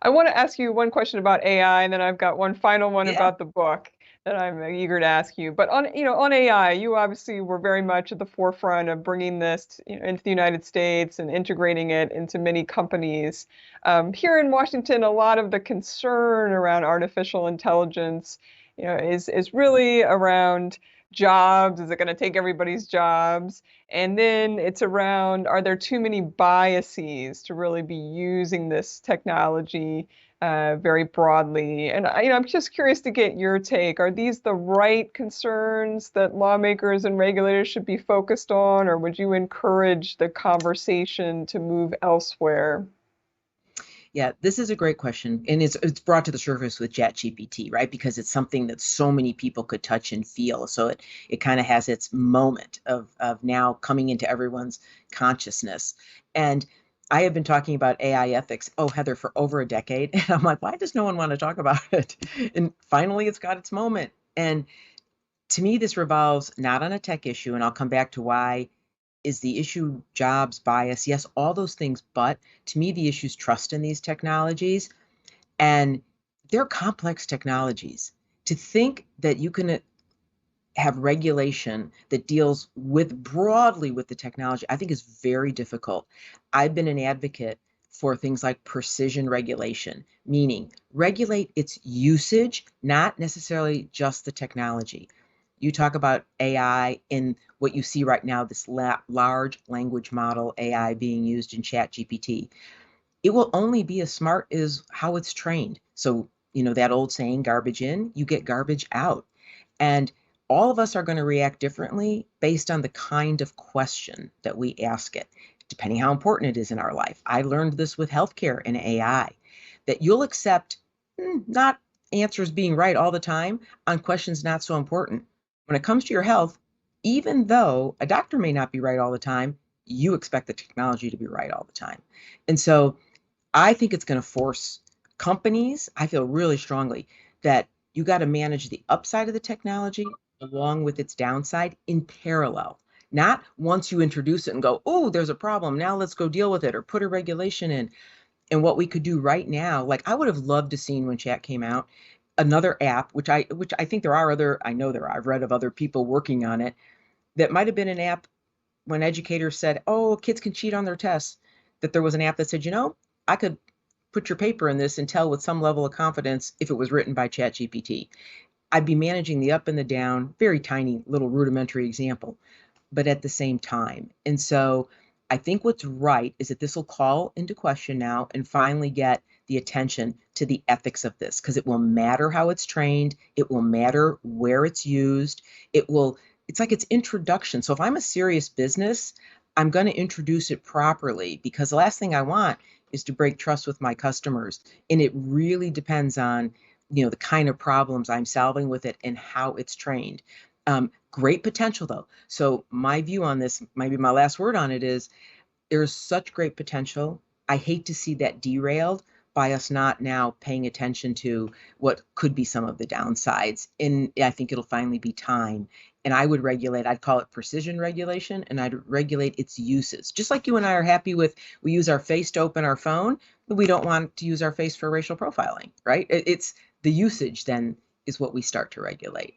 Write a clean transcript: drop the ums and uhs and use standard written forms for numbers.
I want to ask you one question about AI, and then I've got one final one Yeah. about the book that I'm eager to ask you. But on AI, you obviously were very much at the forefront of bringing this, into the United States and integrating it into many companies. Here in Washington, a lot of the concern around artificial intelligence, is really around jobs. Is it going to take everybody's jobs? And then it's around, are there too many biases to really be using this technology very broadly? And I'm just curious to get your take. Are these the right concerns that lawmakers and regulators should be focused on, or would you encourage the conversation to move elsewhere? Yeah, this is a great question, and it's brought to the surface with ChatGPT, right? Because it's something that so many people could touch and feel. So it kind of has its moment of now coming into everyone's consciousness. And I have been talking about AI ethics, oh Heather, for over a decade, and I'm like, why does no one want to talk about it? And finally, it's got its moment. And to me, this revolves not on a tech issue, and I'll come back to why is the issue jobs, bias? Yes, all those things. But to me, the issue is trust in these technologies. And they're complex technologies. To think that you can have regulation that deals with broadly with the technology, I think is very difficult. I've been an advocate for things like precision regulation, meaning regulate its usage, not necessarily just the technology. You talk about AI in what you see right now, this large language model AI being used in Chat GPT. It will only be as smart as how it's trained. So, that old saying, garbage in, you get garbage out. And all of us are going to react differently based on the kind of question that we ask it, depending how important it is in our life. I learned this with healthcare and AI, that you'll accept not answers being right all the time on questions not so important. When it comes to your health, even though a doctor may not be right all the time, you expect the technology to be right all the time. And so I think it's going to force companies, I feel really strongly that you got to manage the upside of the technology along with its downside in parallel. Not once you introduce it and go, oh, there's a problem. Now let's go deal with it or put a regulation in. And what we could do right now, like I would have loved to seen when chat came out, another app, which I think there are other, I know there are, I've read of other people working on it, that might have been an app when educators said, oh, kids can cheat on their tests, that there was an app that said, I could put your paper in this and tell with some level of confidence if it was written by ChatGPT. I'd be managing the up and the down, very tiny little rudimentary example, but at the same time. And so I think what's right is that this will call into question now and finally get the attention to the ethics of this because it will matter how it's trained, it will matter where it's used, it's like its introduction. So if I'm a serious business, I'm going to introduce it properly because the last thing I want is to break trust with my customers. And it really depends on, the kind of problems I'm solving with it and how it's trained. Great potential though. So my view on this, maybe my last word on it is there's such great potential. I hate to see that derailed by us not now paying attention to what could be some of the downsides. And I think it'll finally be time. And I would regulate, I'd call it precision regulation, and I'd regulate its uses. Just like you and I are happy with, we use our face to open our phone, but we don't want to use our face for racial profiling, right? It's the usage then is what we start to regulate.